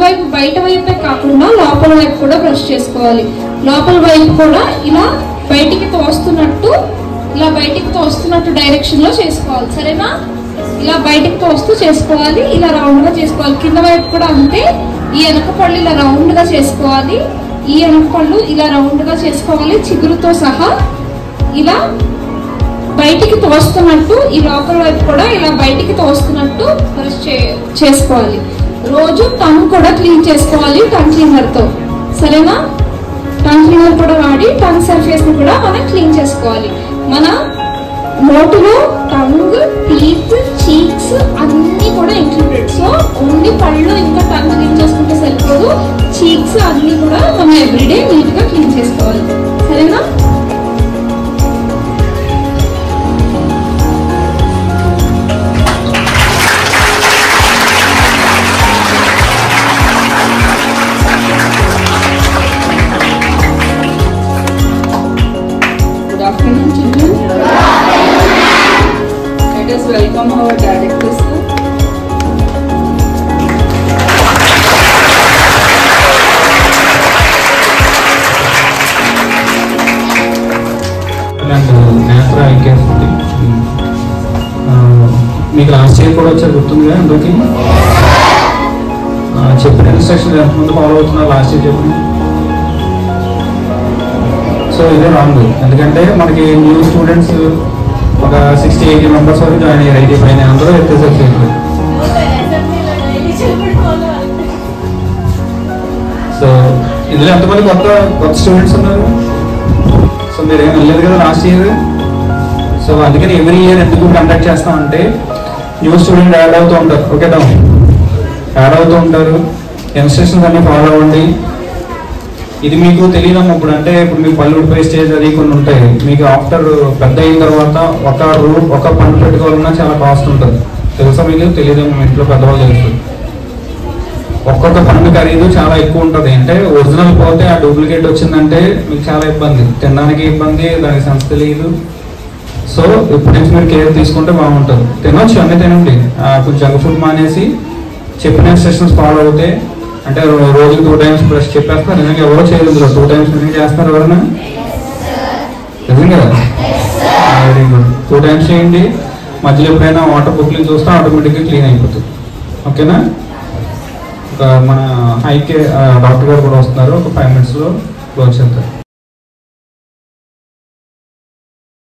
వైపు బయట వైపే కాకుండా లోపల వైపు కూడా బ్రష్ చేసుకోవాలి. లోపల వైపు కూడా ఇలా బయటికి తోస్తున్నట్టు డైరెక్షన్ లో చేసుకోవాలి. సరేనా? ఇలా బయటికి తోస్తూ చేసుకోవాలి, ఇలా రౌండ్ గా చేసుకోవాలి. కింద వైపు కూడా అంతే. ఈ వెనక పళ్ళు ఇలా రౌండ్ గా చేసుకోవాలి, ఈ వెనక పళ్ళు ఇలా రౌండ్ గా చేసుకోవాలి. చిగురుతో సహా ఇలా బయటికి తోస్తున్నట్టు, ఈ లోపల వైపు కూడా ఇలా బయటికి తోస్తున్నట్టు బ్రష్ చేసుకోవాలి. రోజు టంగ్ కూడా క్లీన్ చేసుకోవాలి టంగ్ క్లీనర్ తో. సరేనా? టంగ్ క్లీనర్ కూడా వాడి టంగ్ సర్ఫేస్ ని కూడా మనం క్లీన్ చేసుకోవాలి. మన నోటులో టంగ్, టీత్, చీక్స్ అన్ని కూడా ఇంక్లూడెడ్. సో ఓన్లీ పళ్ళు ఇంకా టంగ్ క్లీన్ చేసుకుంటే సరిపోదు, చీక్స్ అన్ని కూడా మనం ఎవ్రీడే నీట్ గా క్లీన్ చేసుకోవాలి. సరేనా? Welcome our director sir. నేత్ర ఐకేఎస్ మీకు లాస్ట్ ఇయర్ కూడా వచ్చారు, గుర్తుందిగా అందరికి? చెప్పిన ఇన్స్ట్రక్షన్ ఎంతమంది ఫాలో అవుతున్నారు లాస్ట్ ఇయర్ చెప్పిన? సో ఇదే రాంగ్. ఎందుకంటే మనకి న్యూ స్టూడెంట్స్ ఒక 60-80 మెంబర్స్ వరకు జాయిన్ అయ్యారు. 85 అందరూ ఎత్తేసారు చేతులు. సో ఇందులో ఎంతమంది కొత్త స్టూడెంట్స్ ఉన్నారు? సో మీరు ఏం వెళ్ళలేదు కదా లాస్ట్ ఇయర్. సో అందుకని ఎవ్రీ ఇయర్ ఎందుకు కండక్ట్ చేస్తామంటే న్యూ స్టూడెంట్ యాడ్ అవుతూ ఉంటారు. ఓకేనా? యాడ్ అవుతూ ఉంటారు. ఇన్స్ట్రక్షన్స్ అన్ని ఫాలో అవ్వండి. ఇది మీకు తెలియదమ్మా. ఇప్పుడు మీకు పళ్ళు ఊడిపోయే స్టేజ్ అది కొన్ని ఉంటాయి. మీకు ఆఫ్టర్ పెద్ద అయిన తర్వాత ఒక పన్ను పెట్టుకోవాలన్నా చాలా కాస్ట్ ఉంటుంది. తెలుసా మీకు? తెలియదేమో. ఇంట్లో పెద్దవాళ్ళు తెలుసు. ఒక్కొక్క పన్ను ఖరీదు చాలా ఎక్కువ ఉంటుంది. అంటే ఒరిజినల్ పోతే ఆ డూప్లికేట్ వచ్చిందంటే మీకు చాలా ఇబ్బంది, తినడానికి ఇబ్బంది, దానికి సెన్స్ తెలియదు. సో ఇప్పటి నుంచి మీరు కేర్ తీసుకుంటే బాగుంటుంది. తినొచ్చు, అన్నీ తినండి. కొంచెం జంక్ ఫుడ్ మానేసి చెప్పిన ఇన్స్ట్రక్షన్స్ ఫాలో అవుతే, అంటే రోజుకి 2 times బ్రష్ చెప్పేస్తారు. నిజంగా ఎవరో చేయలేదు. 2 times నిజంగా చేస్తారు ఎవరైనా? నిజంగా వెరీ గుడ్. 2 times చేయండి. మధ్యలో ఎప్పుడైనా వాటర్ బుక్లింగ్ చూస్తే ఆటోమేటిక్గా క్లీన్ అయిపోతుంది. ఓకేనా? మన హైకే డాక్టర్ గారు కూడా వస్తున్నారు. ఒక 5 minutes క్లోజ్ చేస్తారు.